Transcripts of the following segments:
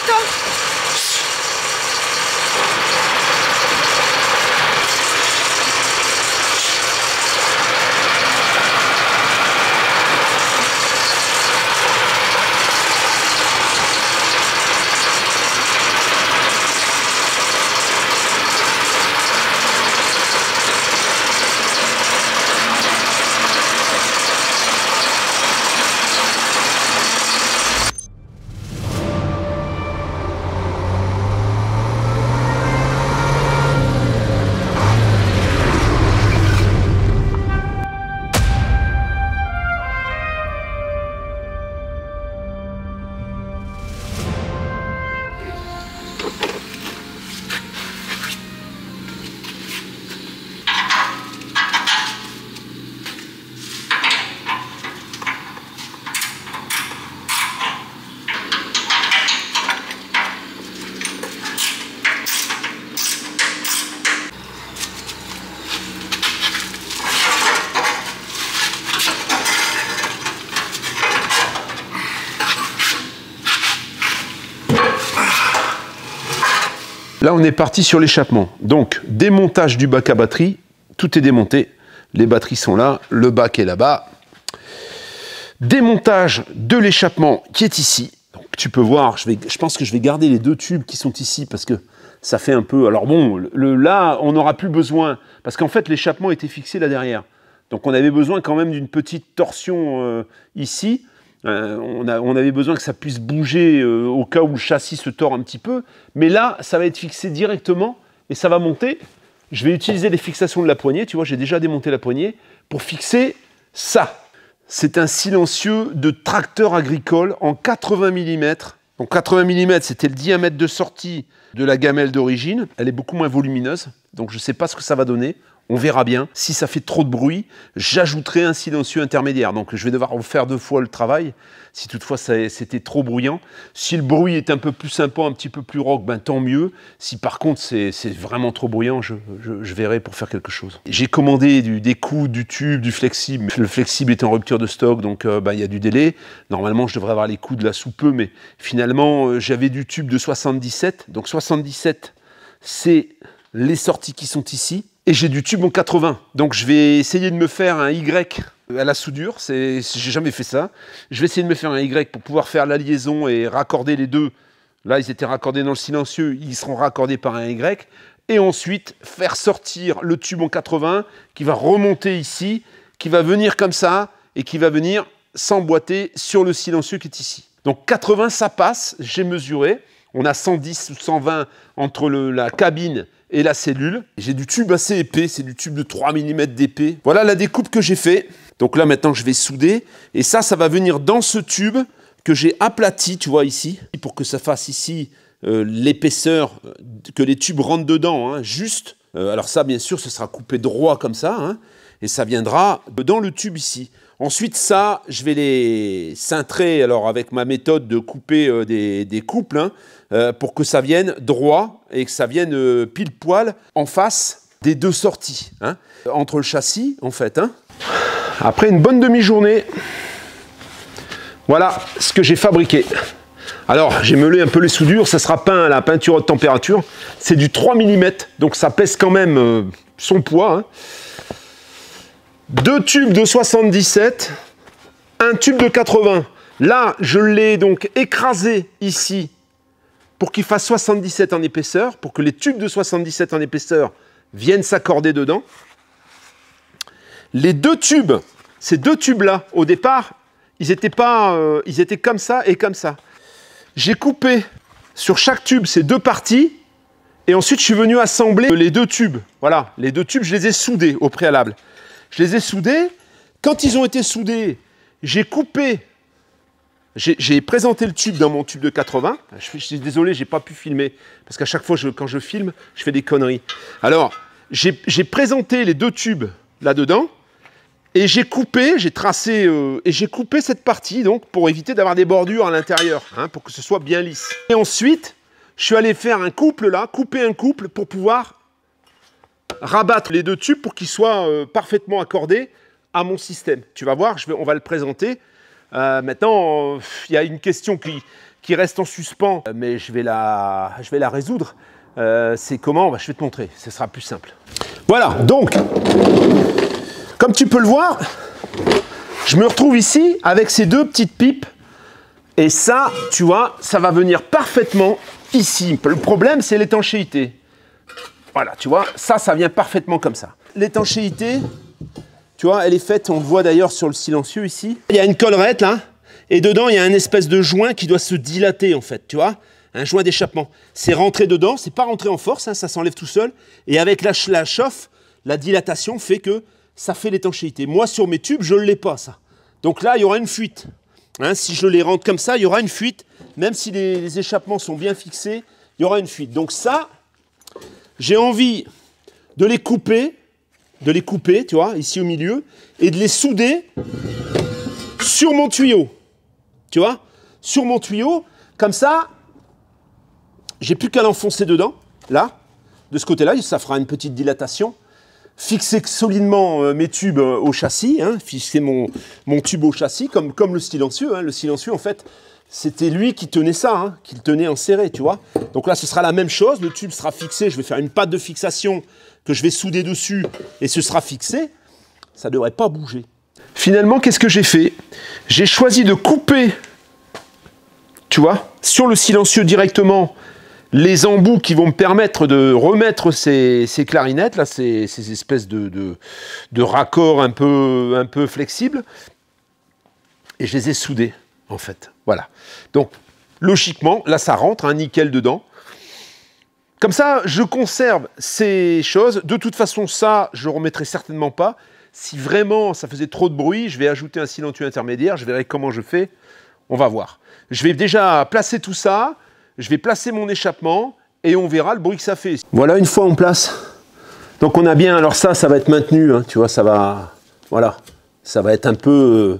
toi. Là, on est parti sur l'échappement. Donc, démontage du bac à batterie. Tout est démonté. Les batteries sont là. Le bac est là-bas. Démontage de l'échappement qui est ici. Donc, tu peux voir, je pense que je vais garder les deux tubes qui sont ici parce que ça fait un peu... Alors bon, là, on n'aura plus besoin parce qu'en fait, l'échappement était fixé là derrière. Donc, on avait besoin quand même d'une petite torsion ici. On avait besoin que ça puisse bouger au cas où le châssis se tord un petit peu. Mais là, ça va être fixé directement et ça va monter. Je vais utiliser les fixations de la poignée. Tu vois, j'ai déjà démonté la poignée pour fixer ça. C'est un silencieux de tracteur agricole en 80 mm. Donc 80 mm, c'était le diamètre de sortie de la gamelle d'origine. Elle est beaucoup moins volumineuse. Donc je ne sais pas ce que ça va donner. On verra bien. Si ça fait trop de bruit, j'ajouterai un silencieux intermédiaire. Donc je vais devoir refaire 2 fois le travail, si toutefois c'était trop bruyant. Si le bruit est un peu plus sympa, un petit peu plus rock, ben tant mieux. Si par contre c'est vraiment trop bruyant, je verrai pour faire quelque chose. J'ai commandé des coups, du tube, du flexible. Le flexible est en rupture de stock, donc il y a du délai. Normalement, je devrais avoir les coups de là sous peu, mais finalement, j'avais du tube de 77. Donc 77, c'est les sorties qui sont ici. Et j'ai du tube en 80, donc je vais essayer de me faire un Y à la soudure, j'ai jamais fait ça. Je vais essayer de me faire un Y pour pouvoir faire la liaison et raccorder les deux. Là, ils étaient raccordés dans le silencieux, ils seront raccordés par un Y. Et ensuite, faire sortir le tube en 80 qui va remonter ici, qui va venir comme ça et qui va venir s'emboîter sur le silencieux qui est ici. Donc 80, ça passe, j'ai mesuré. On a 110 ou 120 entre la cabine et la cellule. J'ai du tube assez épais, c'est du tube de 3 mm d'épais. Voilà la découpe que j'ai fait. Donc là maintenant je vais souder. Et ça va venir dans ce tube que j'ai aplati, tu vois ici, pour que ça fasse ici l'épaisseur, que les tubes rentrent dedans, hein, juste. Alors ça bien sûr ce sera coupé droit comme ça, hein, et ça viendra dans le tube ici. Ensuite ça, je vais les cintrer alors avec ma méthode de couper des couples, hein, pour que ça vienne droit et que ça vienne pile poil en face des deux sorties, hein, entre le châssis en fait. Hein. Après une bonne demi-journée, voilà ce que j'ai fabriqué. Alors j'ai meulé un peu les soudures, ça sera peint à la peinture haute température. C'est du 3 mm, donc ça pèse quand même son poids. Hein. 2 tubes de 77, un tube de 80. Là, je l'ai donc écrasé ici pour qu'il fasse 77 en épaisseur, pour que les tubes de 77 en épaisseur viennent s'accorder dedans. Les deux tubes, ces deux tubes-là, au départ, ils étaient comme ça et comme ça. J'ai coupé sur chaque tube ces deux parties, et ensuite je suis venu assembler les deux tubes. Voilà, les deux tubes, je les ai soudés au préalable. Je les ai soudés. Quand ils ont été soudés, j'ai coupé. J'ai présenté le tube dans mon tube de 80. Je suis désolé, j'ai pas pu filmer. Parce qu'à chaque fois, quand je filme, je fais des conneries. Alors, j'ai présenté les deux tubes là-dedans. Et j'ai coupé, j'ai tracé, et j'ai coupé cette partie, donc, pour éviter d'avoir des bordures à l'intérieur, hein, pour que ce soit bien lisse. Et ensuite, je suis allé faire un couple là, couper un couple pour pouvoir rabattre les deux tubes pour qu'ils soient parfaitement accordés à mon système. Tu vas voir, on va le présenter. Maintenant, il y a une question qui reste en suspens, mais je vais la résoudre. C'est comment? Je vais te montrer, ce sera plus simple. Voilà, donc, comme tu peux le voir, je me retrouve ici avec ces deux petites pipes. Et ça, tu vois, ça va venir parfaitement ici. Le problème, c'est l'étanchéité. Voilà, tu vois, ça vient parfaitement comme ça. L'étanchéité, tu vois, elle est faite, on le voit d'ailleurs sur le silencieux ici. Il y a une collerette là, et dedans, il y a un espèce de joint qui doit se dilater en fait, tu vois. Un joint d'échappement. C'est rentré dedans, c'est pas rentré en force, hein, ça s'enlève tout seul. Et avec la chauffe, la dilatation fait que ça fait l'étanchéité. Moi, sur mes tubes, je ne l'ai pas, ça. Donc là, il y aura une fuite. Hein, si je les rentre comme ça, il y aura une fuite. Même si les échappements sont bien fixés, il y aura une fuite. Donc ça, j'ai envie de les couper, tu vois, ici au milieu, et de les souder sur mon tuyau. Tu vois, sur mon tuyau, comme ça, j'ai plus qu'à l'enfoncer dedans, là, de ce côté-là, ça fera une petite dilatation. Fixer solidement mes tubes au châssis, hein, fixer mon tube au châssis, comme le silencieux. Hein. Le silencieux, en fait, c'était lui qui tenait ça, hein, qui le tenait enserré, tu vois. Donc là, ce sera la même chose, le tube sera fixé, je vais faire une patte de fixation que je vais souder dessus, et ce sera fixé. Ça ne devrait pas bouger. Finalement, qu'est-ce que j'ai fait? J'ai choisi de couper, tu vois, sur le silencieux directement, les embouts qui vont me permettre de remettre ces clarinettes, là, ces espèces de raccords un peu flexibles. Et je les ai soudés, en fait. Voilà. Donc, logiquement, là, ça rentre, un nickel dedans. Comme ça, je conserve ces choses. De toute façon, ça, je ne remettrai certainement pas. Si vraiment ça faisait trop de bruit, je vais ajouter un silencieux intermédiaire. Je verrai comment je fais. On va voir. Je vais déjà placer tout ça. Je vais placer mon échappement et on verra le bruit que ça fait. Voilà, une fois en place. Donc on a bien, alors ça va être maintenu, hein, tu vois, ça va, voilà, ça va être un peu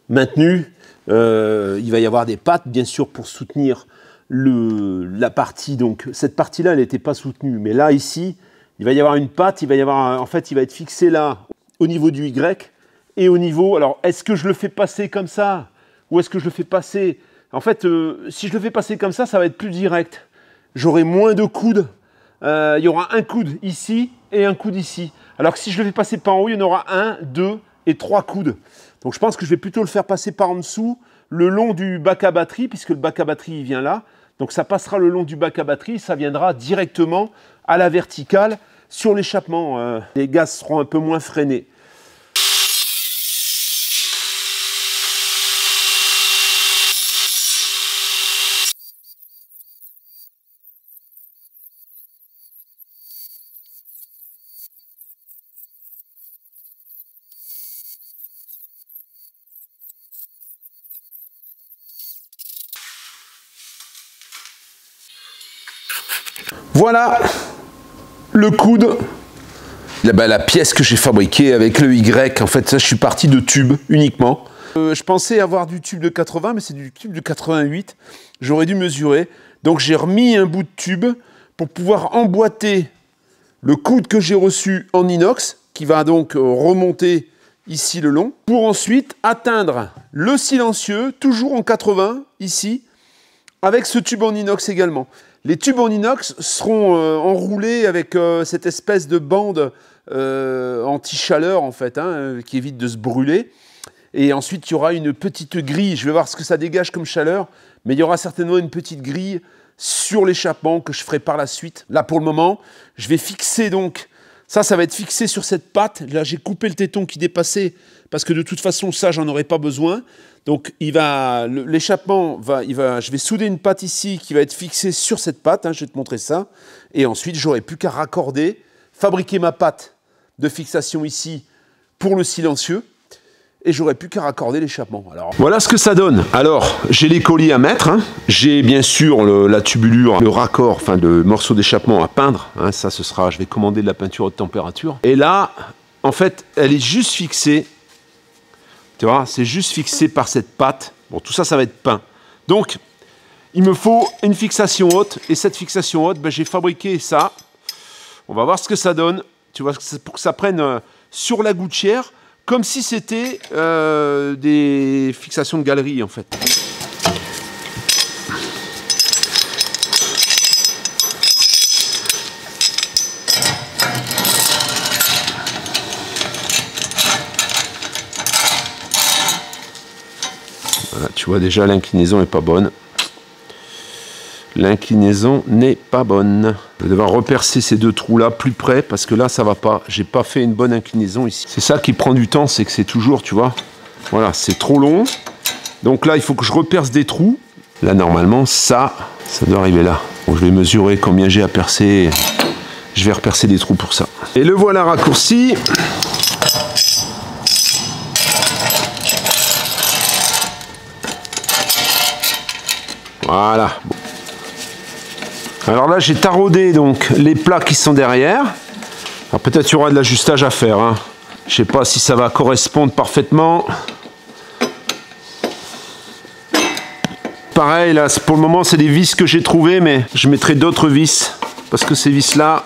maintenu. Il va y avoir des pattes, bien sûr, pour soutenir la partie. Donc cette partie-là, elle n'était pas soutenue, mais là, ici, il va y avoir une patte, il va y avoir, en fait, il va être fixé là, au niveau du Y et au niveau. Alors, est-ce que je le fais passer comme ça ou est-ce que je le fais passer? En fait, si je le fais passer comme ça va être plus direct. J'aurai moins de coudes. Il y aura un coude ici et un coude ici. Alors que si je le fais passer par en haut, il y en aura 1, 2 et 3 coudes. Donc je pense que je vais plutôt le faire passer par en dessous, le long du bac à batterie, puisque le bac à batterie il vient là. Donc ça passera le long du bac à batterie, ça viendra directement à la verticale sur l'échappement. Les gaz seront un peu moins freinés. Voilà le coude, la pièce que j'ai fabriquée avec le Y. En fait, ça, je suis parti de tubes uniquement. Je pensais avoir du tube de 80, mais c'est du tube de 88. J'aurais dû mesurer. Donc, j'ai remis un bout de tube pour pouvoir emboîter le coude que j'ai reçu en inox, qui va donc remonter ici le long, pour ensuite atteindre le silencieux, toujours en 80, ici, avec ce tube en inox également. Les tubes en inox seront enroulés avec cette espèce de bande anti-chaleur, en fait, hein, qui évite de se brûler. Et ensuite, il y aura une petite grille. Je vais voir ce que ça dégage comme chaleur, mais il y aura certainement une petite grille sur l'échappement que je ferai par la suite. Là, pour le moment, je vais fixer donc... Ça va être fixé sur cette patte. Là, j'ai coupé le téton qui dépassait parce que de toute façon, ça, j'en aurai pas besoin. Donc, l'échappement, je vais souder une patte ici qui va être fixée sur cette patte. Hein, je vais te montrer ça. Et ensuite, j'aurai plus qu'à raccorder, fabriquer ma patte de fixation ici pour le silencieux. Et j'aurais plus qu'à raccorder l'échappement. Voilà ce que ça donne. Alors, j'ai les colliers à mettre. Hein. J'ai bien sûr la tubulure, le raccord, enfin le morceau d'échappement à peindre. Hein. Ça, ce sera, je vais commander de la peinture haute température. Et là, en fait, elle est juste fixée. Tu vois, c'est juste fixé par cette patte. Bon, tout ça, ça va être peint. Donc, il me faut une fixation haute. Et cette fixation haute, j'ai fabriqué ça. On va voir ce que ça donne. Tu vois, pour que ça prenne sur la gouttière, comme si c'était des fixations de galerie en fait. Voilà, tu vois déjà l'inclinaison est pas bonne. L'inclinaison n'est pas bonne. Je vais devoir repercer ces deux trous là plus près parce que là ça va pas. J'ai pas fait une bonne inclinaison ici. C'est ça qui prend du temps, c'est que c'est toujours, tu vois. Voilà, c'est trop long. Donc là il faut que je reperce des trous. Là normalement ça doit arriver là. Donc, je vais mesurer combien j'ai à percer. Je vais repercer des trous pour ça. Et le voilà raccourci. Voilà. Bon. Alors là, j'ai taraudé donc les plats qui sont derrière. Alors peut-être il y aura de l'ajustage à faire. Hein. Je ne sais pas si ça va correspondre parfaitement. Pareil, là, pour le moment, c'est des vis que j'ai trouvées, mais je mettrai d'autres vis. Parce que ces vis-là,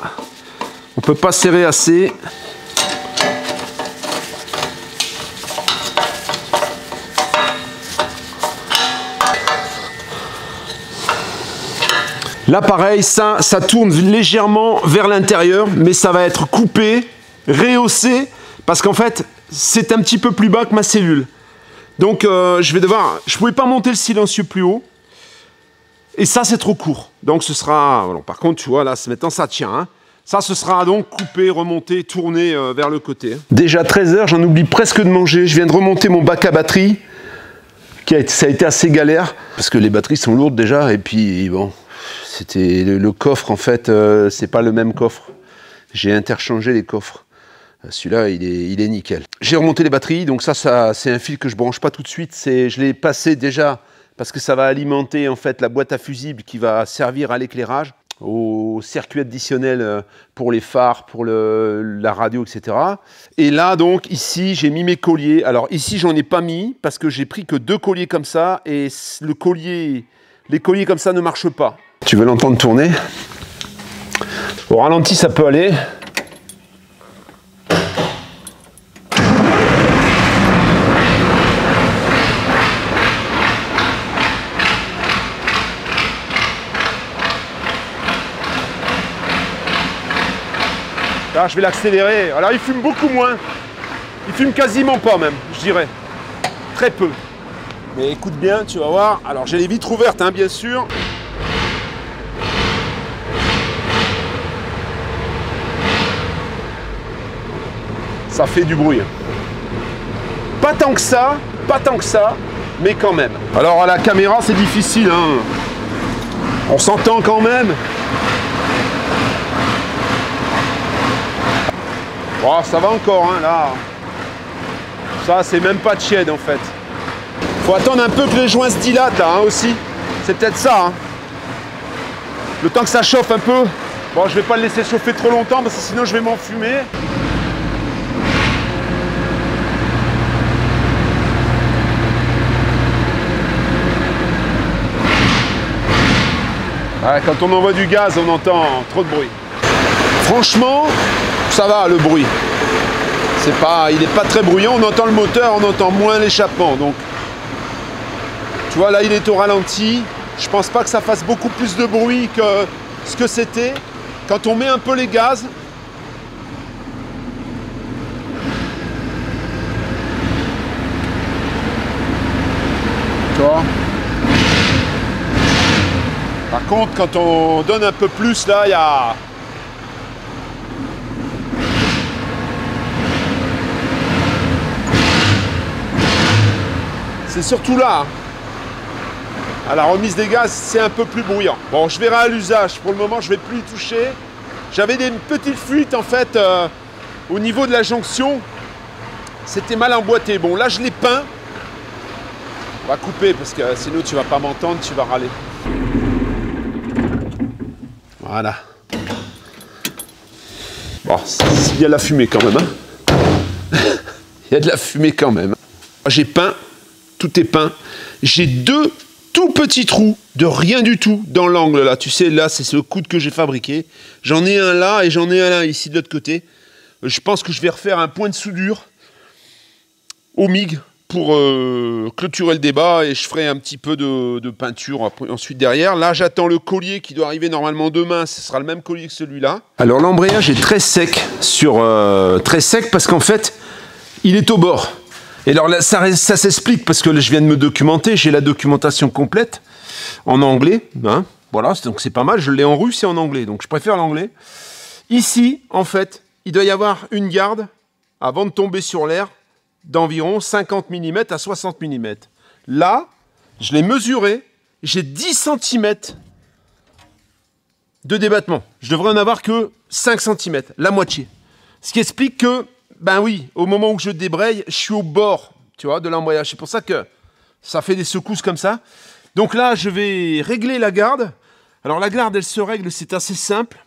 on ne peut pas serrer assez. Là pareil, ça tourne légèrement vers l'intérieur, mais ça va être coupé, rehaussé, parce qu'en fait, c'est un petit peu plus bas que ma cellule. Donc je vais devoir, je ne pouvais pas monter le silencieux plus haut, et ça c'est trop court. Donc ce sera, bon, par contre tu vois là, maintenant ça tient. Hein. Ça ce sera donc coupé, remonté, tourné vers le côté. Déjà 13 h, j'en oublie presque de manger. Je viens de remonter mon bac à batterie, ça a été assez galère, parce que les batteries sont lourdes déjà, et puis bon... C'était le coffre en fait, c'est pas le même coffre. J'ai interchangé les coffres. Celui-là, il est nickel. J'ai remonté les batteries, donc ça c'est un fil que je branche pas tout de suite. Je l'ai passé déjà parce que ça va alimenter en fait la boîte à fusibles qui va servir à l'éclairage, au circuit additionnel pour les phares, pour la radio, etc. Et là donc ici j'ai mis mes colliers. Alors ici j'en ai pas mis parce que j'ai pris que 2 colliers comme ça et les colliers comme ça ne marchent pas. Tu veux l'entendre tourner? Au ralenti, ça peut aller. Là, je vais l'accélérer. Alors, il fume beaucoup moins. Il fume quasiment pas même, je dirais. Très peu. Mais écoute bien, tu vas voir. Alors, j'ai les vitres ouvertes, hein, bien sûr. Ça fait du bruit. Pas tant que ça, mais quand même. Alors à la caméra c'est difficile, hein. On s'entend quand même. Oh, ça va encore, hein, là. Ça c'est même pas tiède en fait. Faut attendre un peu que les joints se dilatent là, hein, aussi. C'est peut-être ça. Hein. Le temps que ça chauffe un peu. Bon, je vais pas le laisser chauffer trop longtemps parce que sinon je vais m'enfumer. Ouais, quand on envoie du gaz, on entend trop de bruit. Franchement, ça va le bruit. Il n'est pas très bruyant, on entend le moteur, on entend moins l'échappement. Donc, tu vois, là il est au ralenti. Je pense pas que ça fasse beaucoup plus de bruit que ce que c'était. Quand on met un peu les gaz, tu vois. Par contre, quand on donne un peu plus, là, il y a... C'est surtout là, hein. À la remise des gaz, c'est un peu plus bruyant. Bon, je verrai à l'usage. Pour le moment, je ne vais plus y toucher. J'avais des petites fuites, en fait, au niveau de la jonction. C'était mal emboîté. Bon, là, je l'ai peint. On va couper, parce que sinon, tu ne vas pas m'entendre, tu vas râler. Voilà. Bon, il y a de la fumée quand même. Hein. Il y a de la fumée quand même. J'ai peint, tout est peint. J'ai 2 tout petits trous de rien du tout dans l'angle là. Tu sais, là, c'est ce coude que j'ai fabriqué. J'en ai un là et j'en ai un là ici de l'autre côté. Je pense que je vais refaire un point de soudure au MIG pour clôturer le débat et je ferai un petit peu de peinture ensuite derrière. Là, j'attends le collier qui doit arriver normalement demain. Ce sera le même collier que celui-là. Alors, l'embrayage est très sec très sec parce qu'en fait, il est au bord. Et alors là, ça s'explique parce que là, je viens de me documenter. J'ai la documentation complète en anglais. Hein, voilà, donc c'est pas mal. Je l'ai en russe et en anglais. Donc, je préfère l'anglais. Ici, en fait, il doit y avoir une garde avant de tomber sur l'air d'environ 50 mm à 60 mm. Là, je l'ai mesuré, j'ai 10 cm de débattement. Je devrais en avoir que 5 cm, la moitié. Ce qui explique que, ben oui, au moment où je débraye, je suis au bord, tu vois, de l'embrayage. C'est pour ça que ça fait des secousses comme ça. Donc là, je vais régler la garde. Alors la garde, elle se règle, c'est assez simple.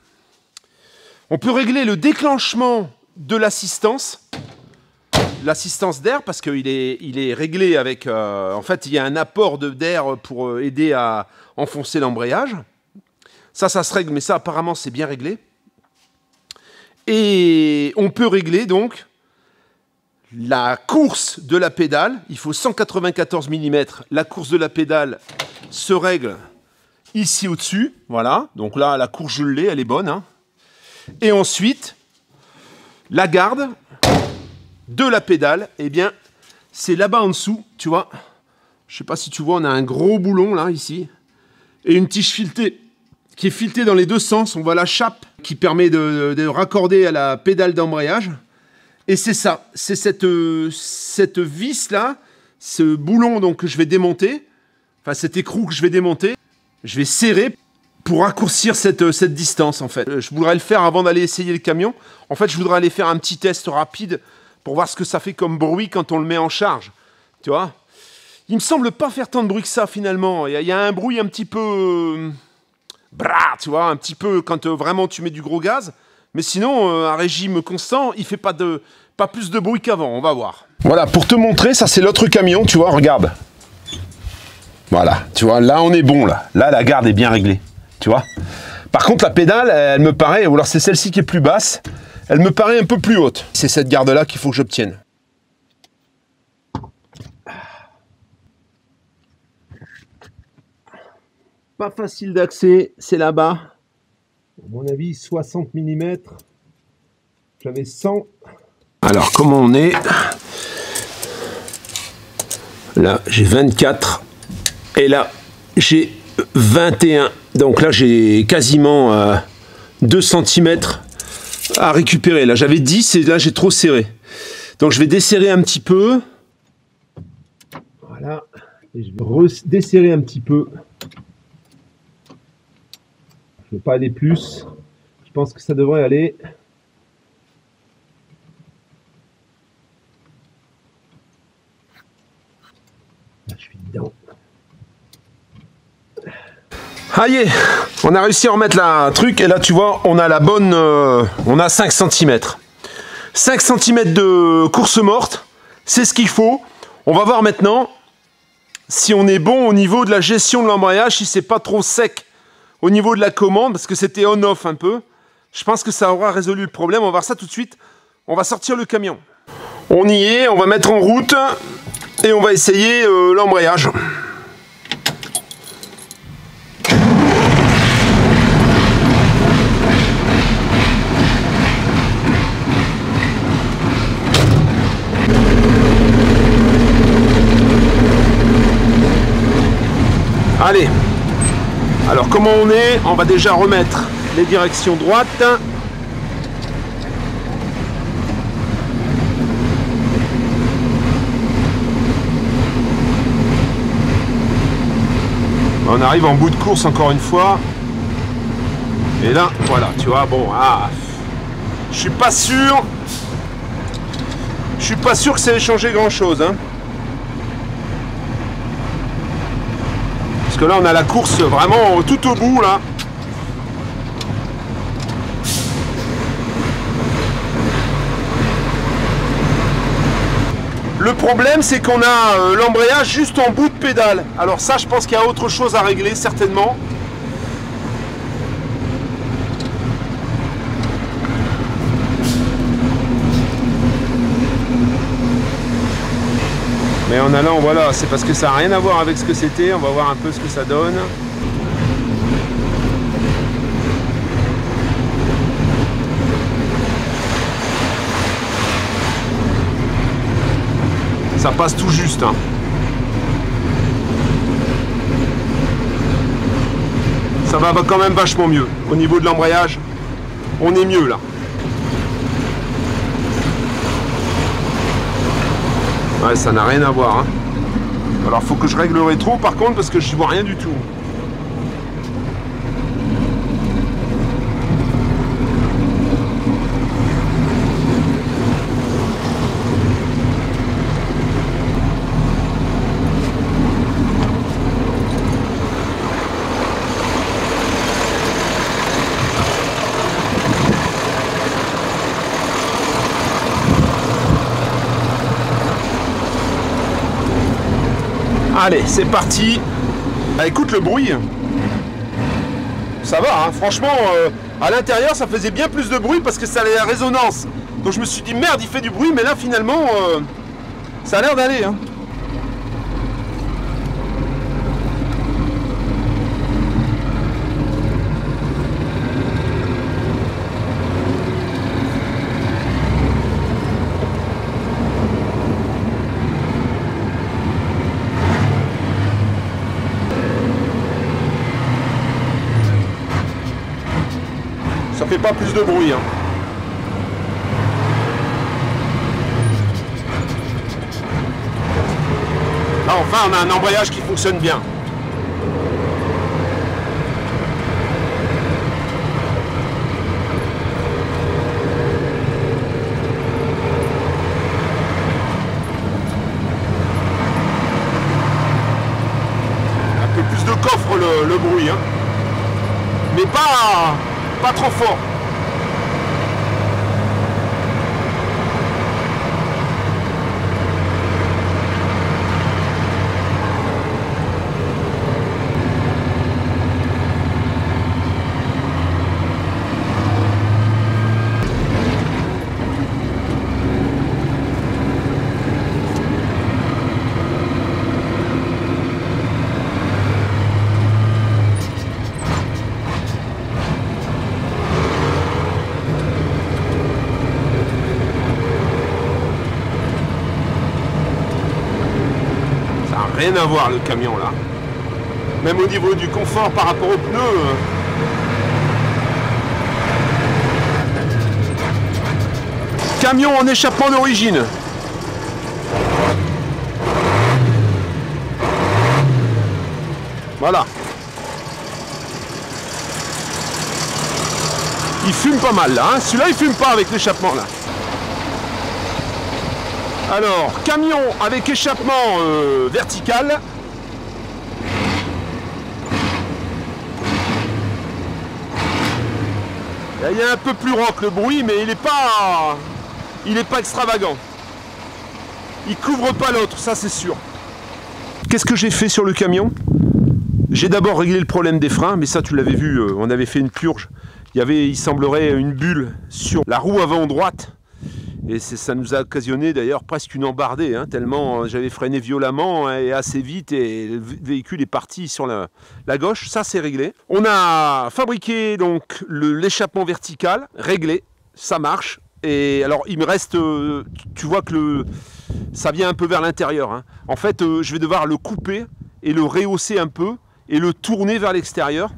On peut régler le déclenchement de l'assistance d'air, parce qu'il est réglé avec... en fait, il y a un apport d'air pour aider à enfoncer l'embrayage. Ça se règle, mais ça, apparemment, c'est bien réglé. Et on peut régler, donc, la course de la pédale. Il faut 194 mm. La course de la pédale se règle ici au-dessus. Voilà. Donc là, la course, je l'ai, elle est bonne. Hein. Et ensuite, la garde de la pédale, eh bien, c'est là-bas en dessous, tu vois. Je sais pas si tu vois, on a un gros boulon, là, ici. Et une tige filetée, qui est filetée dans les deux sens. On voit la chape qui permet de raccorder à la pédale d'embrayage. Et c'est ça, c'est cette vis-là, ce boulon donc, que je vais démonter, enfin cet écrou que je vais démonter, je vais serrer pour raccourcir cette distance, en fait. Je voudrais le faire avant d'aller essayer le camion. En fait, je voudrais aller faire un petit test rapide pour voir ce que ça fait comme bruit quand on le met en charge. Tu vois? Il me semble pas faire tant de bruit que ça, finalement. Il y a un bruit un petit peu... Bra, tu vois, un petit peu quand vraiment tu mets du gros gaz. Mais sinon, à régime constant, il fait pas plus de bruit qu'avant. On va voir. Voilà, pour te montrer, ça c'est l'autre camion, tu vois, regarde. Voilà, tu vois, là on est bon, là. Là, la garde est bien réglée, tu vois. Par contre, la pédale, elle me paraît, ou alors c'est celle-ci qui est plus basse, elle me paraît un peu plus haute. C'est cette garde-là qu'il faut que j'obtienne. Pas facile d'accès, c'est là-bas. À mon avis, 60 mm. J'avais 100. Alors, comment on est? Là, j'ai 24. Et là, j'ai 21. Donc là, j'ai quasiment 2 cm à récupérer. Là, j'avais 10 et là, j'ai trop serré. Donc, je vais desserrer un petit peu. Voilà. Et je vais redesserrer un petit peu. Je ne veux pas aller plus. Je pense que ça devrait aller. Là, je suis dedans. Aïe, on a réussi à remettre la truc et là tu vois on a la bonne, on a 5 cm. 5 cm de course morte, c'est ce qu'il faut. On va voir maintenant si on est bon au niveau de la gestion de l'embrayage, si c'est pas trop sec au niveau de la commande, parce que c'était on-off un peu. Je pense que ça aura résolu le problème, on va voir ça tout de suite. On va sortir le camion. On y est, on va mettre en route et on va essayer l'embrayage. Allez, alors comment on est? On va déjà remettre les directions droites. On arrive en bout de course encore une fois. Et là, voilà, tu vois, bon, je suis pas sûr que ça ait changé grand chose, hein. Parce que là, on a la course vraiment tout au bout, là. Le problème, c'est qu'on a l'embrayage juste en bout de pédale. Alors ça, je pense qu'il y a autre chose à régler, certainement. Mais en allant, voilà, c'est parce que ça n'a rien à voir avec ce que c'était. On va voir un peu ce que ça donne. Ça passe tout juste, hein. Ça va quand même vachement mieux. Au niveau de l'embrayage, on est mieux là. Ouais, ça n'a rien à voir, hein. Alors faut que je règle le rétro par contre parce que je vois rien du tout. Allez, c'est parti. Ah, écoute le bruit. Ça va, hein, franchement, à l'intérieur, ça faisait bien plus de bruit parce que ça allait à résonance. Donc je me suis dit, merde, il fait du bruit, mais là, finalement, ça a l'air d'aller. Hein. Ça fait pas plus de bruit. Hein. Là, enfin, on a un embrayage qui fonctionne bien. Un peu plus de coffre le bruit. Hein. Mais pas trop fort. Rien à voir le camion là. Même au niveau du confort par rapport aux pneus. Camion en échappement d'origine. Voilà. Il fume pas mal là. Hein. Celui-là il fume pas avec l'échappement là. Alors, camion avec échappement vertical. Il y a un peu plus rock le bruit, mais il n'est pas extravagant. Il couvre pas l'autre, ça c'est sûr. Qu'est-ce que j'ai fait sur le camion? J'ai d'abord réglé le problème des freins, mais ça tu l'avais vu, on avait fait une purge. Il semblerait une bulle sur la roue avant droite. Et ça nous a occasionné d'ailleurs presque une embardée, hein, tellement j'avais freiné violemment et assez vite et le véhicule est parti sur la gauche. Ça c'est réglé. On a fabriqué donc l'échappement vertical, réglé, ça marche. Et alors il me reste, tu vois que ça vient un peu vers l'intérieur. Hein. En fait, je vais devoir le couper et le rehausser un peu et le tourner vers l'extérieur.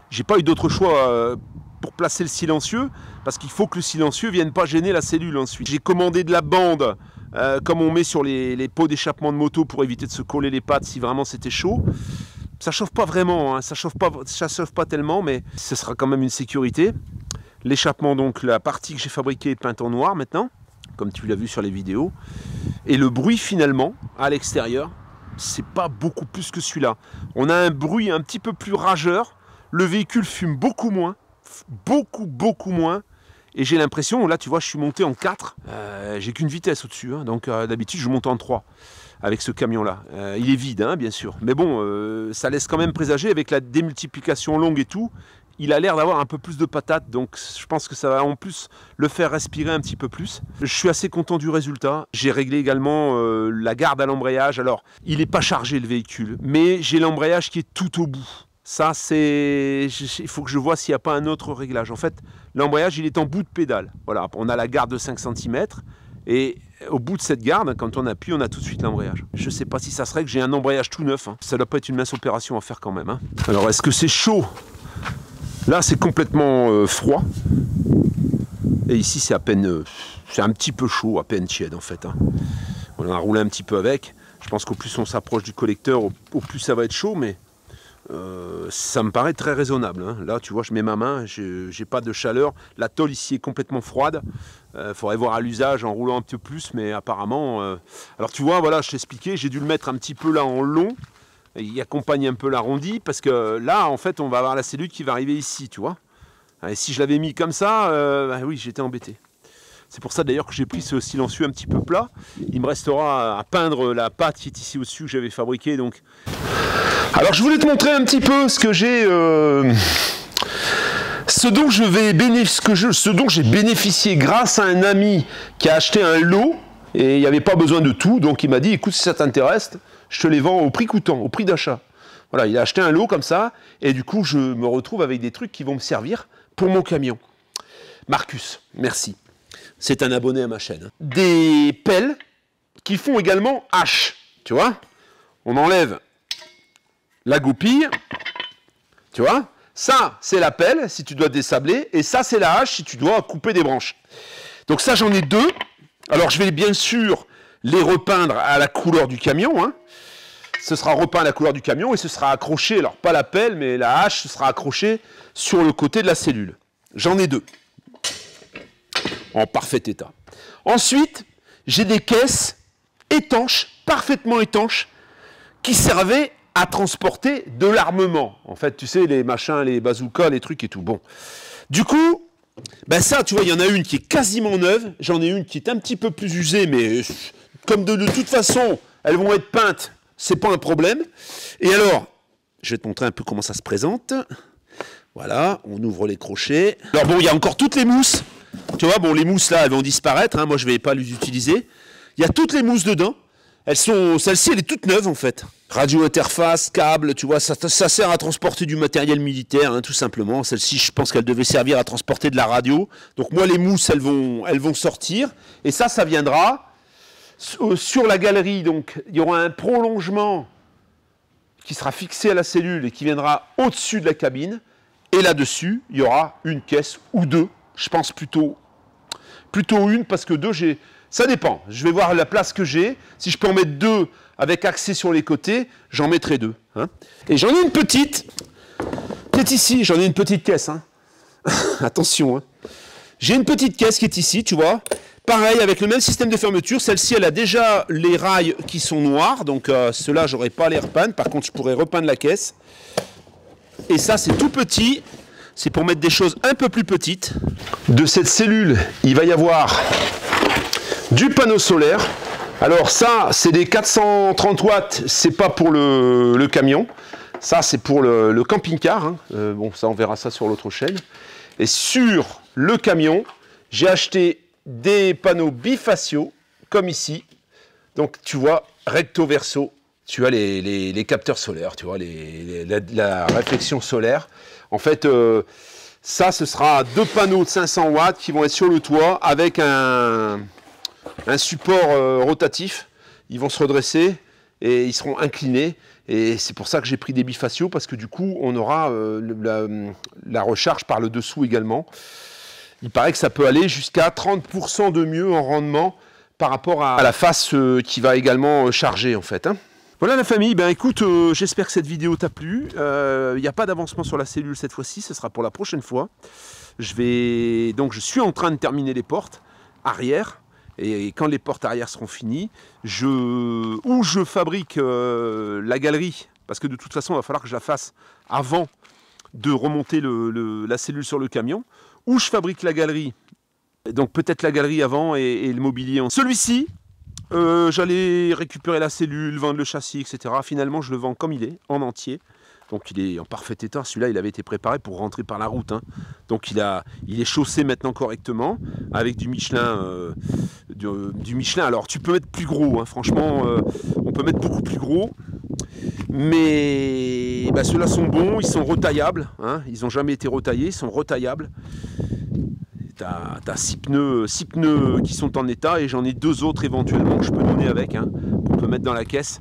J'ai pas eu d'autre choix pour placer le silencieux, parce qu'il faut que le silencieux ne vienne pas gêner la cellule ensuite. J'ai commandé de la bande, comme on met sur les pots d'échappement de moto pour éviter de se coller les pattes si vraiment c'était chaud. Ça chauffe pas vraiment, hein, ça chauffe pas tellement, mais ce sera quand même une sécurité. L'échappement, donc la partie que j'ai fabriquée est peinte en noir maintenant, comme tu l'as vu sur les vidéos. Et le bruit finalement, à l'extérieur, c'est pas beaucoup plus que celui-là. On a un bruit un petit peu plus rageur, le véhicule fume beaucoup moins, beaucoup moins, et j'ai l'impression, là tu vois je suis monté en 4, j'ai qu'une vitesse au-dessus, hein, donc d'habitude je monte en 3 avec ce camion là, il est vide hein, bien sûr, mais bon ça laisse quand même présager avec la démultiplication longue et tout, il a l'air d'avoir un peu plus de patates, donc je pense que ça va en plus le faire respirer un petit peu plus. Je suis assez content du résultat. J'ai réglé également la garde à l'embrayage. Alors, il n'est pas chargé le véhicule, mais j'ai l'embrayage qui est tout au bout. Ça, c'est... Il faut que je vois s'il n'y a pas un autre réglage. En fait, l'embrayage, il est en bout de pédale. Voilà, on a la garde de 5 cm, et au bout de cette garde, quand on appuie, on a tout de suite l'embrayage. Je ne sais pas si ça serait que j'ai un embrayage tout neuf. Hein. Ça ne doit pas être une mince opération à faire quand même. Hein. Alors, est-ce que c'est chaud? Là, c'est complètement froid. Et ici, c'est à peine... c'est un petit peu chaud, à peine tiède, en fait. Hein. On a roulé un petit peu avec. Je pense qu'au plus on s'approche du collecteur, au plus ça va être chaud, mais... ça me paraît très raisonnable. Hein. Là, tu vois, je mets ma main, j'ai pas de chaleur. La tôle ici est complètement froide. Faudrait voir à l'usage en roulant un petit peu plus, mais apparemment... Alors, tu vois, voilà, je t'expliquais, j'ai dû le mettre un petit peu là en long. Il accompagne un peu l'arrondi, parce que là, en fait, on va avoir la cellule qui va arriver ici, tu vois. Et si je l'avais mis comme ça, bah oui, j'étais embêté. C'est pour ça d'ailleurs que j'ai pris ce silencieux un petit peu plat. Il me restera à peindre la pâte qui est ici au-dessus que j'avais fabriquée, donc... Alors je voulais te montrer un petit peu ce que j'ai, ce dont j'ai bénéficié grâce à un ami qui a acheté un lot et il n'y avait pas besoin de tout, donc il m'a dit écoute si ça t'intéresse, je te les vends au prix coûtant, au prix d'achat. Voilà, il a acheté un lot comme ça et du coup je me retrouve avec des trucs qui vont me servir pour mon camion. Marcus, merci. C'est un abonné à ma chaîne. Des pelles qui font également hache, tu vois. On enlève la goupille, tu vois, ça c'est la pelle si tu dois désabler, et ça c'est la hache si tu dois couper des branches. Donc ça j'en ai deux, alors je vais bien sûr les repeindre à la couleur du camion, hein. Ce sera repeint à la couleur du camion et ce sera accroché, alors pas la pelle mais la hache sera accrochée sur le côté de la cellule. J'en ai deux, en parfait état. Ensuite, j'ai des caisses étanches, parfaitement étanches, qui servaient à transporter de l'armement. En fait, tu sais, les machins, les bazookas, les trucs et tout. Bon. Du coup, ben ça, tu vois, il y en a une qui est quasiment neuve. J'en ai une qui est un petit peu plus usée, mais comme de toute façon, elles vont être peintes, c'est pas un problème. Et alors, je vais te montrer un peu comment ça se présente. Voilà, on ouvre les crochets. Alors bon, il y a encore toutes les mousses. Tu vois, bon, les mousses là, elles vont disparaître. Hein. Moi, je vais pas les utiliser. Il y a toutes les mousses dedans. Celle-ci, elle est toute neuve en fait. Radio interface, câble, tu vois, ça sert à transporter du matériel militaire, hein, tout simplement. Celle-ci, je pense qu'elle devait servir à transporter de la radio. Donc moi, les mousses, elles vont sortir. Et ça viendra sur la galerie. Donc il y aura un prolongement qui sera fixé à la cellule et qui viendra au-dessus de la cabine. Et là-dessus, il y aura une caisse ou deux. Je pense plutôt une, parce que deux, ça dépend. Je vais voir la place que j'ai. Si je peux en mettre deux avec accès sur les côtés, j'en mettrai deux. Hein. Et j'en ai une petite qui est ici. J'en ai une petite caisse. Hein. Attention. Hein. J'ai une petite caisse qui est ici, tu vois. Pareil, avec le même système de fermeture. Celle-ci, elle a déjà les rails qui sont noirs. Donc, ceux-là, je n'aurai pas à les repeindre. Par contre, je pourrais repeindre la caisse. Et ça, c'est tout petit. C'est pour mettre des choses un peu plus petites. De cette cellule, il va y avoir du panneau solaire. Alors ça, c'est des 430 watts, c'est pas pour le camion. Ça, c'est pour le camping-car. Hein. Bon, ça, on verra ça sur l'autre chaîne. Et sur le camion, j'ai acheté des panneaux bifaciaux, comme ici. Donc, tu vois, recto verso, tu as les capteurs solaires, tu vois, la réflexion solaire. En fait, ça, ce sera deux panneaux de 500 watts qui vont être sur le toit avec un support rotatif. Ils vont se redresser et ils seront inclinés. Et c'est pour ça que j'ai pris des bifaciaux, parce que du coup, on aura la recharge par le dessous également. Il paraît que ça peut aller jusqu'à 30% de mieux en rendement par rapport à la face qui va également charger, en fait. Hein. Voilà la famille, ben écoute, j'espère que cette vidéo t'a plu. Il n'y a pas d'avancement sur la cellule cette fois-ci, ce sera pour la prochaine fois. Donc je suis en train de terminer les portes arrière, et quand les portes arrière seront finies, je fabrique la galerie, parce que de toute façon il va falloir que je la fasse avant de remonter la cellule sur le camion, ou je fabrique la galerie, donc peut-être la galerie avant et le mobilier. Celui-ci, j'allais récupérer la cellule, vendre le châssis, etc. Finalement, je le vends comme il est, en entier. Donc il est en parfait état. Celui-là, il avait été préparé pour rentrer par la route. Hein. Donc il est chaussé maintenant correctement avec du Michelin. Du Michelin. Alors tu peux mettre plus gros. Hein. Franchement, on peut mettre beaucoup plus gros. Mais bah, ceux-là sont bons. Ils sont retaillables. Hein. Ils n'ont jamais été retaillés. Ils sont retaillables. T'as 6 pneus qui sont en état et j'en ai 2 autres éventuellement que je peux donner avec, hein, qu'on peut mettre dans la caisse.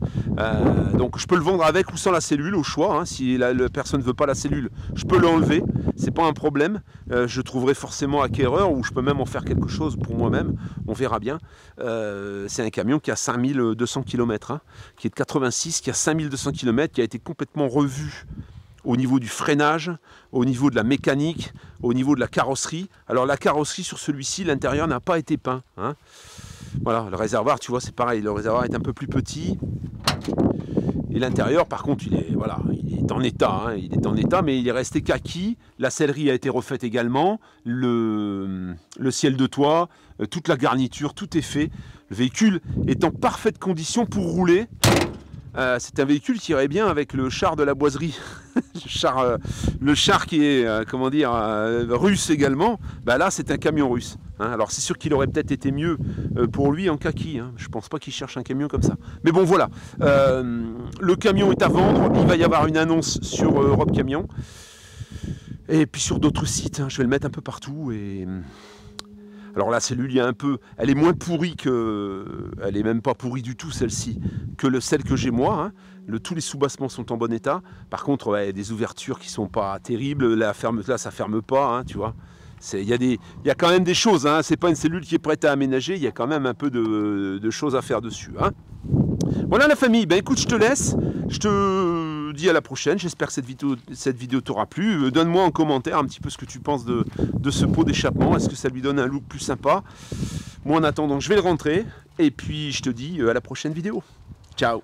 Donc je peux le vendre avec ou sans la cellule au choix. Hein, si la personne ne veut pas la cellule, je peux l'enlever, c'est pas un problème. Je trouverai forcément acquéreur ou je peux même en faire quelque chose pour moi-même. On verra bien. C'est un camion qui a 5200 km, hein, qui est de 86, qui a 5200 km, qui a été complètement revu au niveau du freinage, au niveau de la mécanique, au niveau de la carrosserie. Alors la carrosserie sur celui-ci, l'intérieur n'a pas été peint. Hein. Voilà, le réservoir, tu vois, c'est pareil. Le réservoir est un peu plus petit. Et l'intérieur, par contre, il est en état. Hein. Il est en état, mais il est resté kaki. La sellerie a été refaite également. Le ciel de toit, toute la garniture, tout est fait. Le véhicule est en parfaite condition pour rouler. C'est un véhicule qui irait bien avec le char de la boiserie, le char qui est, comment dire, russe également. Bah là, c'est un camion russe. Hein. Alors c'est sûr qu'il aurait peut-être été mieux pour lui en kaki. Hein. Je pense pas qu'il cherche un camion comme ça. Mais bon, voilà. Le camion est à vendre. Il va y avoir une annonce sur Europe Camion. Et puis sur d'autres sites. Hein. Je vais le mettre un peu partout. Et alors la cellule, elle est moins pourrie que, elle est même pas pourrie du tout celle-ci, que celle que j'ai moi. Hein. Tous les sous-bassements sont en bon état. Par contre, ouais, il y a des ouvertures qui sont pas terribles. Là, ça ferme pas, hein, tu vois. Il y a quand même des choses. Hein. C'est pas une cellule qui est prête à aménager. Il y a quand même un peu de choses à faire dessus. Hein. Voilà la famille. Ben écoute, je te laisse. Je te dis à la prochaine. J'espère que cette vidéo t'aura plu. Donne-moi en commentaire un petit peu ce que tu penses de ce pot d'échappement. Est-ce que ça lui donne un look plus sympa? Moi, en attendant, je vais le rentrer. Et puis, je te dis à la prochaine vidéo. Ciao.